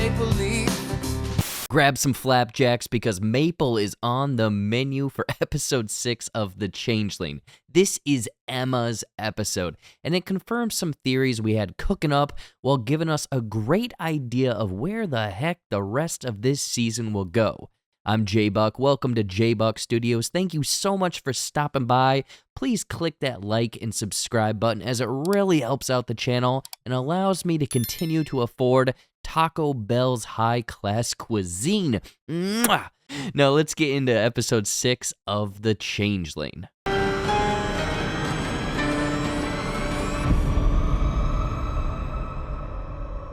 maple leaf. Grab some flapjacks because maple is on the menu for episode 6 of The Changeling. This is Emma's episode, and it confirms some theories we had cooking up while giving us a great idea of where the heck the rest of this season will go. I'm JBuck. Welcome to JBuck Studios. Thank you so much for stopping by. Please click that like and subscribe button as it really helps out the channel and allows me to continue to afford Taco Bell's high-class cuisine. Mwah! Now let's get into episode 6 of The Changeling.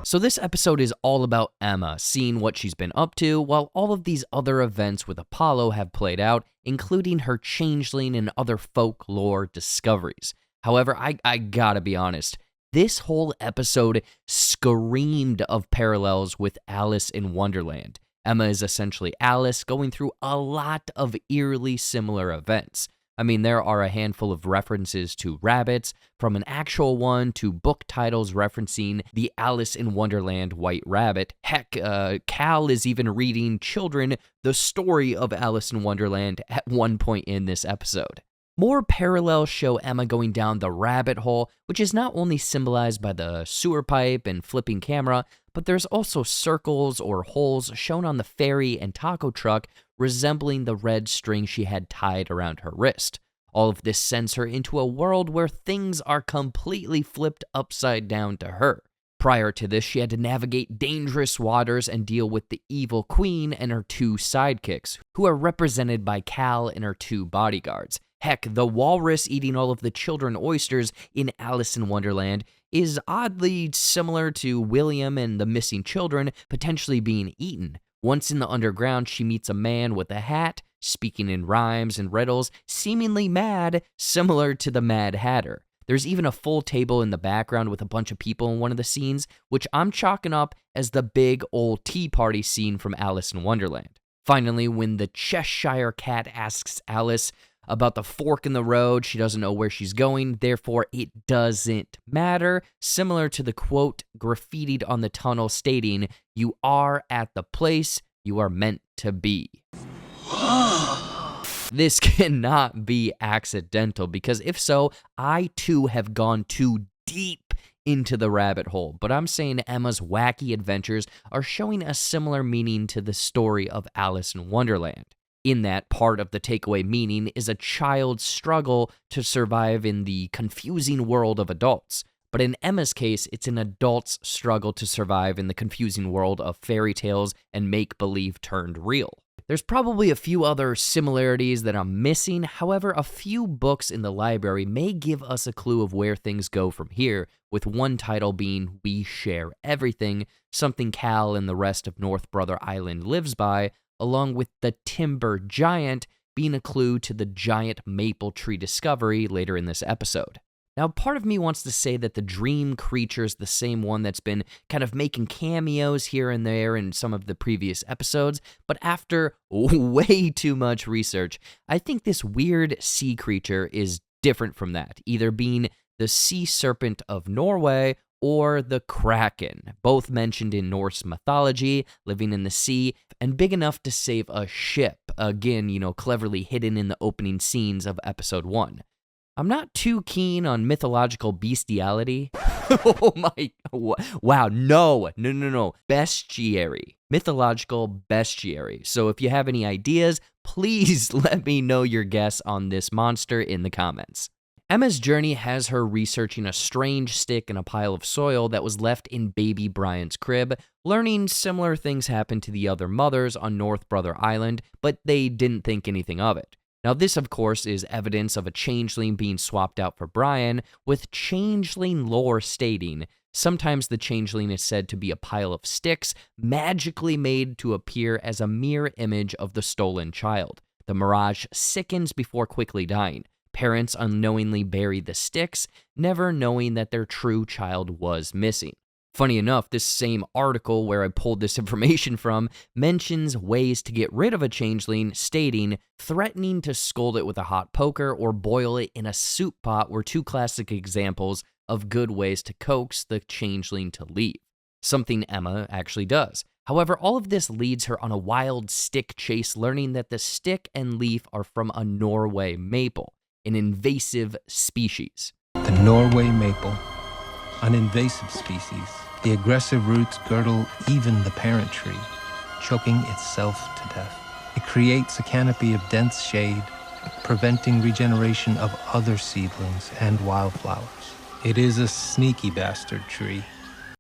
So this episode is all about Emma, seeing what she's been up to, while all of these other events with Apollo have played out, including her changeling and other folklore discoveries. However, I gotta be honest, this whole episode screamed of parallels with Alice in Wonderland. Emma is essentially Alice going through a lot of eerily similar events. I mean, there are a handful of references to rabbits, from an actual one to book titles referencing the Alice in Wonderland White Rabbit. Heck, Cal is even reading children the story of Alice in Wonderland at one point in this episode. More parallels show Emma going down the rabbit hole, which is not only symbolized by the sewer pipe and flipping camera, but there's also circles or holes shown on the ferry and taco truck resembling the red string she had tied around her wrist. All of this sends her into a world where things are completely flipped upside down to her. Prior to this, she had to navigate dangerous waters and deal with the evil queen and her 2 sidekicks, who are represented by Cal and her 2 bodyguards. Heck, the walrus eating all of the children oysters in Alice in Wonderland is oddly similar to William and the missing children potentially being eaten. Once in the underground, she meets a man with a hat, speaking in rhymes and riddles, seemingly mad, similar to the Mad Hatter. There's even a full table in the background with a bunch of people in one of the scenes, which I'm chalking up as the big old tea party scene from Alice in Wonderland. Finally, when the Cheshire Cat asks Alice about the fork in the road, she doesn't know where she's going, therefore it doesn't matter, similar to the quote graffitied on the tunnel stating, "You are at the place you are meant to be." This cannot be accidental, because if so, I too have gone too deep into the rabbit hole, but I'm saying Emma's wacky adventures are showing a similar meaning to the story of Alice in Wonderland. In that, part of the takeaway meaning is a child's struggle to survive in the confusing world of adults. But in Emma's case, it's an adult's struggle to survive in the confusing world of fairy tales and make-believe turned real. There's probably a few other similarities that I'm missing. However, a few books in the library may give us a clue of where things go from here, with one title being We Share Everything, something Cal and the rest of North Brother Island lives by, along with the Timber Giant being a clue to the giant maple tree discovery later in this episode. Now, part of me wants to say that the dream creature is the same one that's been kind of making cameos here and there in some of the previous episodes, but after way too much research, I think this weird sea creature is different from that, either being the sea serpent of Norway or the Kraken, both mentioned in Norse mythology, living in the sea, and big enough to save a ship, again, cleverly hidden in the opening scenes of episode 1. I'm not too keen on mythological bestiality. Oh my, wow, no, bestiary, mythological bestiary. So if you have any ideas, please let me know your guess on this monster in the comments. Emma's journey has her researching a strange stick in a pile of soil that was left in baby Brian's crib, learning similar things happened to the other mothers on North Brother Island, but they didn't think anything of it. Now this, of course, is evidence of a changeling being swapped out for Brian, with changeling lore stating, sometimes the changeling is said to be a pile of sticks magically made to appear as a mirror image of the stolen child. The mirage sickens before quickly dying. Parents unknowingly bury the sticks, never knowing that their true child was missing. Funny enough, this same article where I pulled this information from mentions ways to get rid of a changeling, stating, threatening to scold it with a hot poker or boil it in a soup pot were two classic examples of good ways to coax the changeling to leave. something Emma actually does. However, all of this leads her on a wild stick chase, learning that the stick and leaf are from a Norway maple, an invasive species. The Norway maple, an invasive species. The aggressive roots girdle even the parent tree, choking itself to death. It creates a canopy of dense shade, preventing regeneration of other seedlings and wildflowers. It is a sneaky bastard tree.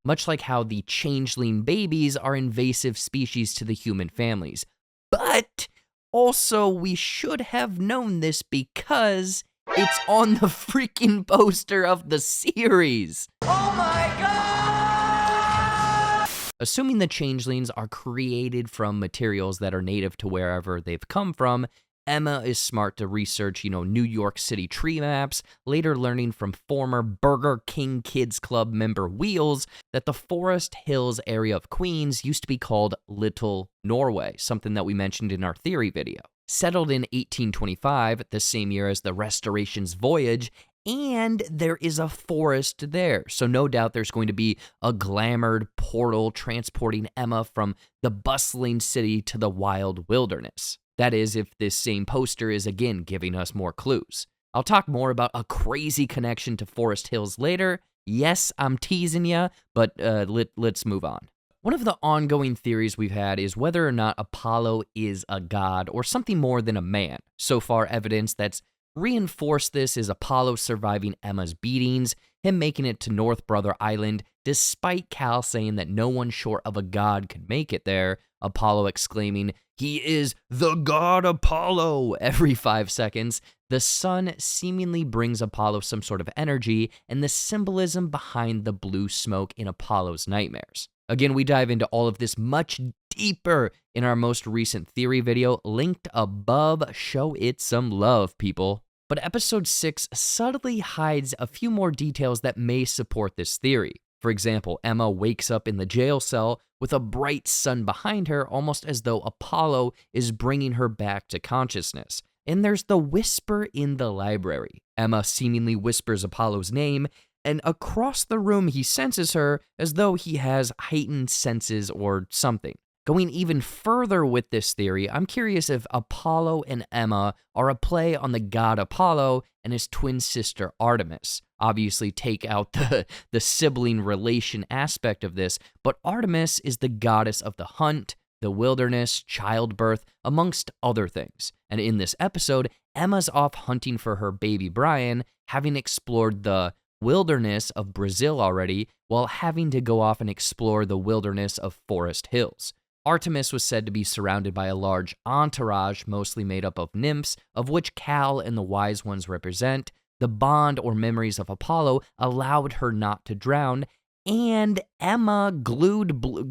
Much like how the changeling babies are invasive species to the human families. But also, we should have known this because it's on the freaking poster of the series. Oh my god! Assuming the changelings are created from materials that are native to wherever they've come from, Emma is smart to research, New York City tree maps, later learning from former Burger King Kids Club member Wheels that the Forest Hills area of Queens used to be called Little Norway, something that we mentioned in our theory video. Settled in 1825, the same year as the Restoration's voyage, and there is a forest there, so no doubt there's going to be a glamored portal transporting Emma from the bustling city to the wild wilderness. That is, if this same poster is again giving us more clues. I'll talk more about a crazy connection to Forest Hills later. Yes, I'm teasing ya, but let's move on. One of the ongoing theories we've had is whether or not Apollo is a god or something more than a man. So far, evidence that's reinforced this is Apollo surviving Emma's beatings, him making it to North Brother Island, despite Cal saying that no one short of a god could make it there, Apollo exclaiming, "He is the god Apollo," every 5 seconds. The sun seemingly brings Apollo some sort of energy, and the symbolism behind the blue smoke in Apollo's nightmares. Again, we dive into all of this much deeper in our most recent theory video, linked above. Show it some love, people. But episode 6 subtly hides a few more details that may support this theory. For example, Emma wakes up in the jail cell with a bright sun behind her, almost as though Apollo is bringing her back to consciousness. And there's the whisper in the library. Emma seemingly whispers Apollo's name, and across the room he senses her as though he has heightened senses or something. Going even further with this theory, I'm curious if Apollo and Emma are a play on the god Apollo and his twin sister Artemis. Obviously, take out the sibling relation aspect of this, but Artemis is the goddess of the hunt, the wilderness, childbirth, amongst other things. And in this episode, Emma's off hunting for her baby Brian, having explored the wilderness of Brazil already, while having to go off and explore the wilderness of Forest Hills. Artemis was said to be surrounded by a large entourage, mostly made up of nymphs, of which Cal and the Wise Ones represent. The bond or memories of Apollo allowed her not to drown, and Emma glowed blue.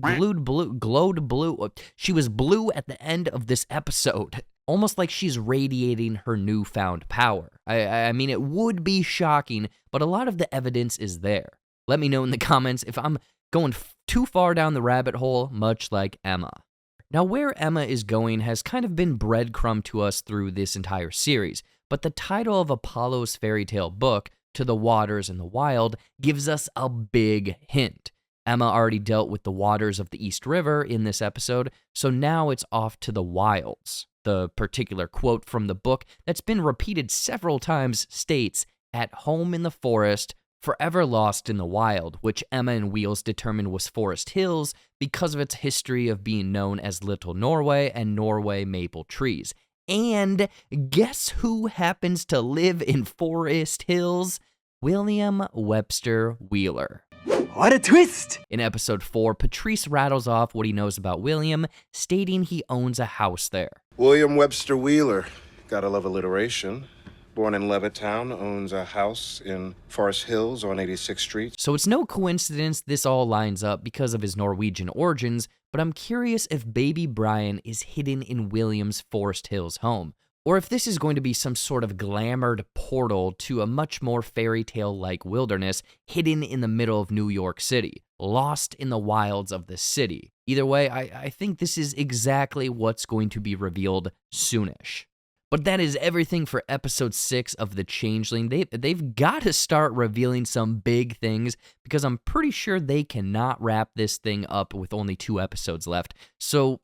She was blue at the end of this episode, almost like she's radiating her newfound power. I mean, it would be shocking, but a lot of the evidence is there. Let me know in the comments if I'm going too far down the rabbit hole, much like Emma. Now, where Emma is going has kind of been breadcrumbed to us through this entire series, but the title of Apollo's fairy tale book, To the Waters and the Wild, gives us a big hint. Emma already dealt with the waters of the East River in this episode, so now it's off to the wilds. The particular quote from the book that's been repeated several times states, "At home in the forest, forever lost in the wild," which Emma and Wheels determined was Forest Hills because of its history of being known as Little Norway and Norway maple trees. And guess who happens to live in Forest Hills? William Webster Wheeler. What a twist! In episode 4, Patrice rattles off what he knows about William, stating he owns a house there. William Webster Wheeler, gotta love alliteration. Born in Levittown, owns a house in Forest Hills on 86th Street. So it's no coincidence this all lines up because of his Norwegian origins, but I'm curious if baby Brian is hidden in William's Forest Hills home, or if this is going to be some sort of glamored portal to a much more fairy tale-like wilderness hidden in the middle of New York City, lost in the wilds of the city. Either way, I think this is exactly what's going to be revealed soonish. But that is everything for episode 6 of The Changeling. They've got to start revealing some big things because I'm pretty sure they cannot wrap this thing up with only 2 episodes left. So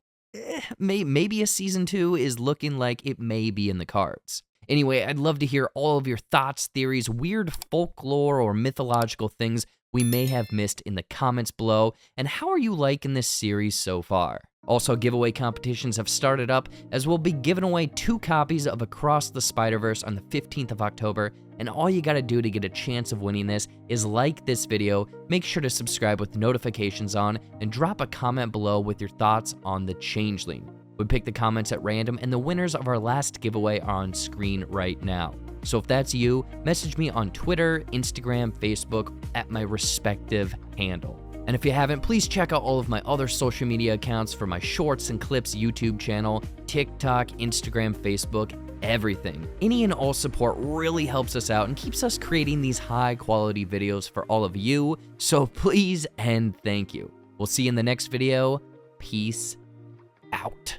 maybe a season 2 is looking like it may be in the cards. Anyway, I'd love to hear all of your thoughts, theories, weird folklore or mythological things we may have missed in the comments below, and how are you liking this series so far? Also, giveaway competitions have started up, as we'll be giving away 2 copies of Across the Spider-Verse on the 15th of October, and all you gotta do to get a chance of winning this is like this video, make sure to subscribe with notifications on, and drop a comment below with your thoughts on The Changeling. We pick the comments at random, and the winners of our last giveaway are on screen right now. So if that's you, message me on Twitter, Instagram, Facebook at my respective handle. And if you haven't, please check out all of my other social media accounts for my Shorts and Clips YouTube channel, TikTok, Instagram, Facebook, everything. Any and all support really helps us out and keeps us creating these high quality videos for all of you. So please and thank you. We'll see you in the next video. Peace out.